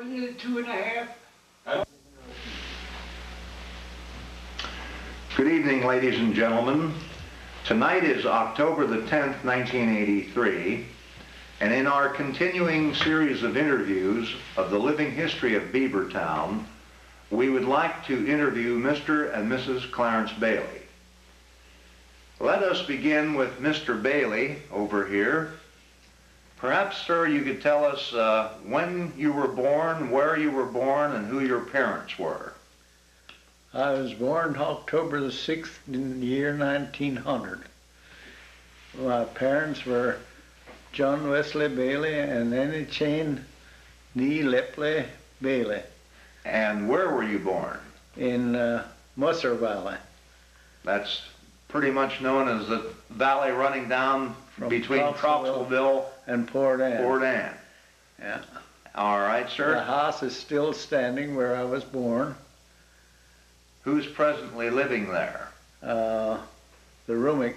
Wasn't it 2.5? Good evening, ladies and gentlemen. Tonight is October the 10th, 1983, and in our continuing series of interviews of the living history of Beavertown, we would like to interview Mr. and Mrs. Clarence Bailey. Let us begin with Mr. Bailey over here. Perhaps, sir, you could tell us when you were born, where you were born, and who your parents were. I was born October the 6th in the year 1900. My parents were John Wesley Bailey and Annie Chain Nee Lepley Bailey. And where were you born? In Musser Valley. That's pretty much known as the valley running down From between Troxelville and Port Anne. Port Anne. Yeah. All right, sir. The house is still standing where I was born. Who's presently living there? The Rumick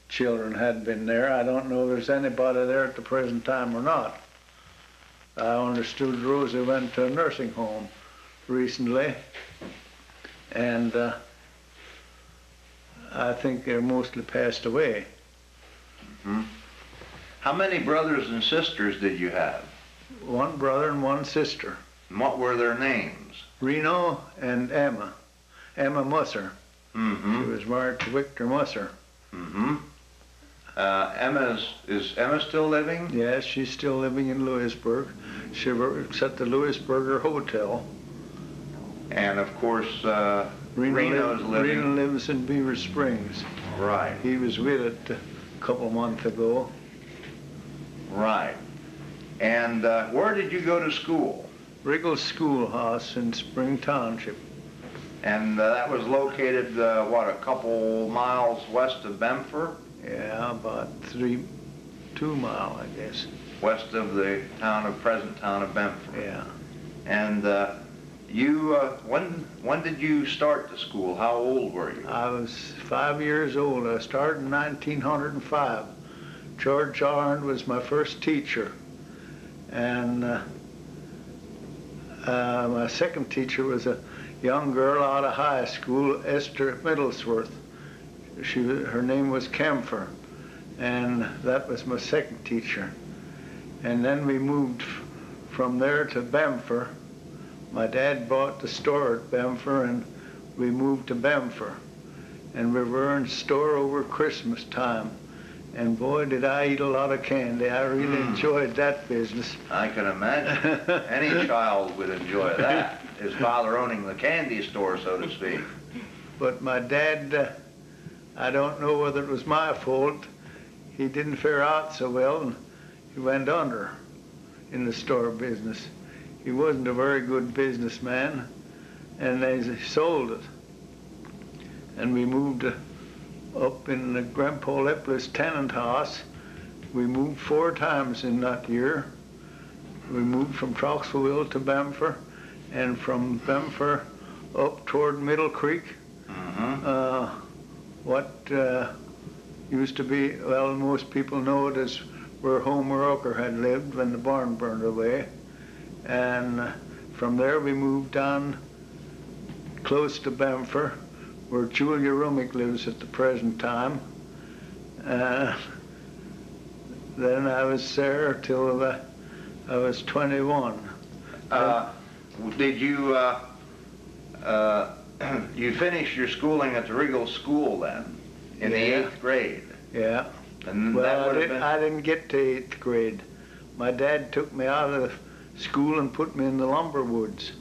children had been there. I don't know if there's anybody there at the present time or not. I understood Rosie went to a nursing home recently, and I think they're mostly passed away. Mm-hmm. How many brothers and sisters did you have? One brother and one sister. And what were their names? Reno and Emma. Emma Musser. Mm-hmm. She was married to Victor Musser. Mm-hmm. Is Emma still living? Yes, she's still living in Louisburg. She works at the Louisburger Hotel. And of course, Reno's living. Reno lives in Beaver Springs. Right. He was with it a couple months ago. Right. And where did you go to school? Wriggles Schoolhouse in Spring Township. And that was located, what, a couple miles west of Bemfer? Yeah, about 2 miles, I guess. West of the present town of Bemfer. Yeah. And you, when did you start the school? How old were you? I was 5 years old. I started in 1905. George Arndt was my first teacher. And my second teacher was a young girl out of high school, Esther Middlesworth. Her name was Camphor, and that was my second teacher. And then we moved from there to Bemfer. My dad bought the store at Bemfer, and we moved to Bemfer. And we were in the store over Christmas time. And boy, did I eat a lot of candy. I really enjoyed that business. I can imagine. Any child would enjoy that. His father owning the candy store, so to speak. But my dad, I don't know whether it was my fault. He didn't fare out so well, and he went under in the store business. He wasn't a very good businessman, and they sold it. And we moved up in the Grandpa Lepley's tenant house. We moved 4 times in that year. We moved from Troxelville to Bemfer, and from Bemfer up toward Middle Creek. Mm-hmm. What used to be, well, most people know it as where Homer Ocker had lived when the barn burned away. And from there we moved down close to Bemfer, where Julia Rumick lives at the present time. Then I was there till I was 21. Did you, you finished your schooling at the Regal School then, in the 8th grade? Yeah. And well, that I didn't get to 8th grade. My dad took me out of school and put me in the lumber woods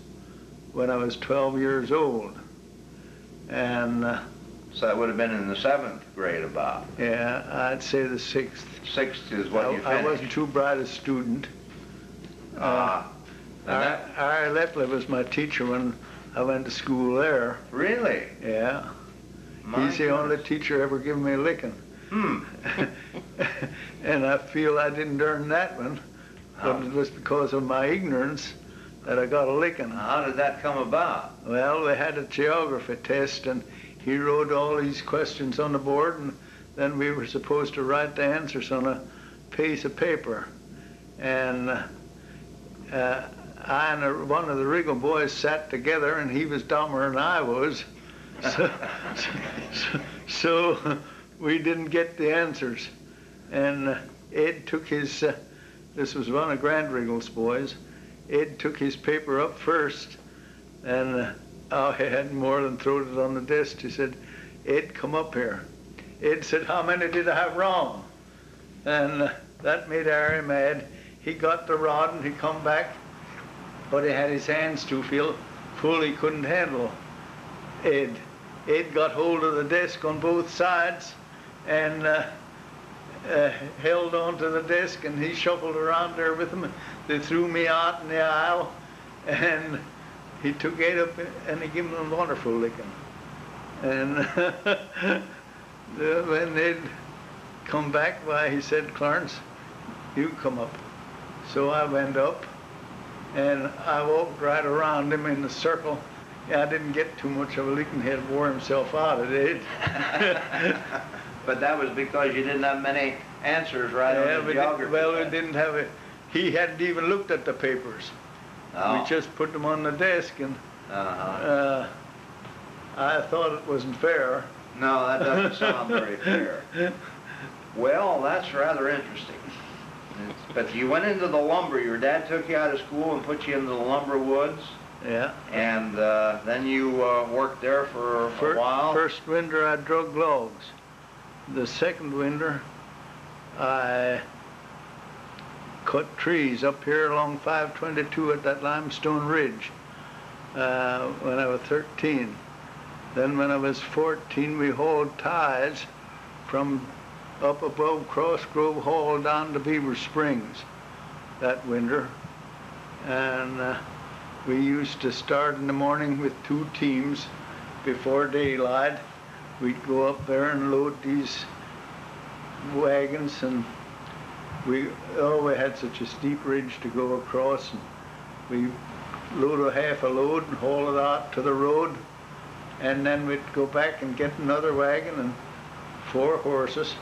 when I was 12 years old. And so that would have been in the 7th grade about? Yeah, I'd say the 6th. 6th is what you finished. I wasn't too bright a student. Ari Lepley was my teacher when I went to school there. Really? Yeah. He's the only teacher ever given me a licking. And I feel I didn't earn that one, but it was because of my ignorance that I got a licking. How did that come about? Well, we had a geography test, and he wrote all these questions on the board, and then we were supposed to write the answers on a piece of paper. And I and one of the Regal boys sat together, and he was dumber than I was. So, so we didn't get the answers. And Ed took his, this was one of Grant Regal's boys, Ed took his paper up first, and oh, he hadn't more than thrown it on the desk. He said, Ed, come up here. Ed said, how many did I have wrong? And that made Harry mad. He got the rod and he come back, but he had his hands too full, he couldn't handle Ed. Ed got hold of the desk on both sides and held onto the desk, and he shuffled around there with them. They threw me out in the aisle, and he took Ed up and he gave him a wonderful licking. And when Ed come back, why, he said, Clarence, you come up. So I went up, and I walked right around him in a circle. Yeah, I didn't get too much of a licking. He had wore himself out at Ed. But that was because you didn't have many answers right on the geography. Well, we didn't have it. He hadn't even looked at the papers. Oh. We just put them on the desk, and I thought it wasn't fair. No, that doesn't sound very fair. Well, that's rather interesting. But you went into the lumber. Your dad took you out of school and put you into the lumber woods. Yeah. And then you worked there for a while. First winter I drug logs. The second winter I cut trees up here along 522 at that limestone ridge when I was 13. Then when I was 14 we hauled ties from up above Cross Grove Hall down to Beaver Springs that winter. And we used to start in the morning with 2 teams before daylight. We'd go up there and load these wagons, and we had such a steep ridge to go across, and we load half a load and haul it out to the road, and then we'd go back and get another wagon and 4 horses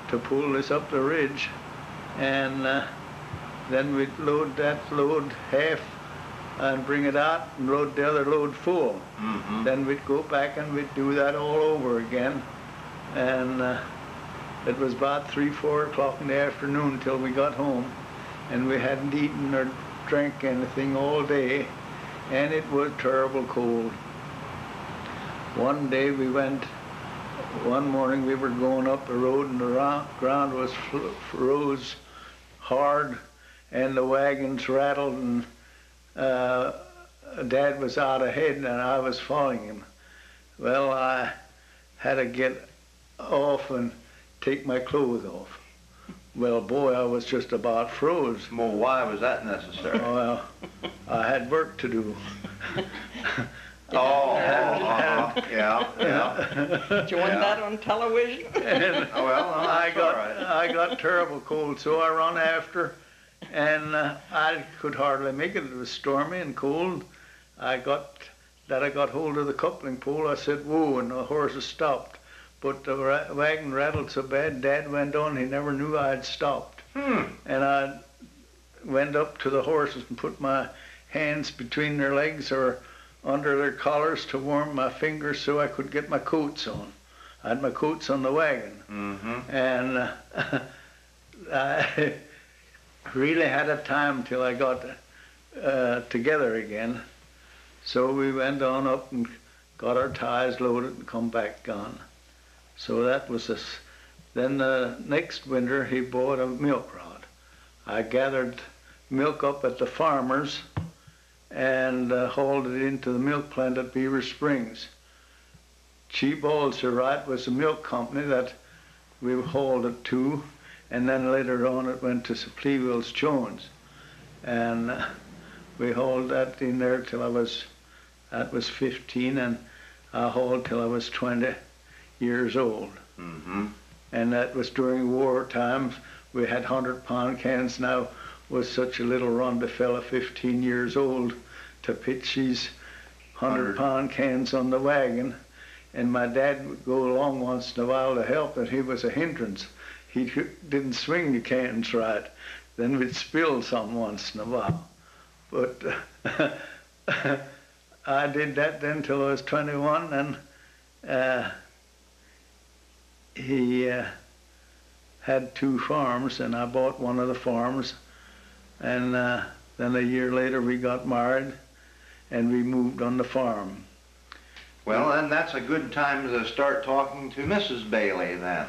to pull this up the ridge, and then we'd load that load half and bring it out and load the other load full. Mm-hmm. Then we'd go back and we'd do that all over again. And it was about 3, 4 o'clock in the afternoon till we got home, and we hadn't eaten or drank anything all day, and it was terrible cold. One day one morning we were going up the road, and the ground was froze hard, and the wagons rattled, and Dad was out ahead and I was following him. Well, I had to get off and take my clothes off. Well, boy, I was just about froze. Well, why was that necessary? Well, I had work to do. Yeah. Did you want that on television? I got terrible cold, so I run after, and I could hardly make it. It was stormy and cold. I got hold of the coupling pole. I said, whoa, and the horses stopped. But the wagon rattled so bad, Dad went on, he never knew I had stopped. And I went up to the horses and put my hands between their legs or under their collars to warm my fingers so I could get my coats on. I had my coats on the wagon. Mm-hmm. And I really had a time till I got together again. So we went on up and got our ties loaded and come back gone. So that was this. Then the next winter he bought a milk rod. I gathered milk up at the farmer's and hauled it into the milk plant at Beaver Springs. Chief also right was the milk company that we hauled it to, and then later on it went to Pleaville's Jones. And we hauled that in there till that was 15, and I hauled till I was 20 years old. Mm-hmm. And that was during war times. We had 100-pound cans. Now was such a little run to fella 15 years old to pitch these 100-pound cans on the wagon. And my dad would go along once in a while to help, and he was a hindrance. He didn't swing the cans right. Then we'd spill some once in a while. But I did that then till I was 21, and he had 2 farms, and I bought one of the farms, and then a year later we got married, and we moved on the farm. Well, then that's a good time to start talking to Mrs. Bailey then.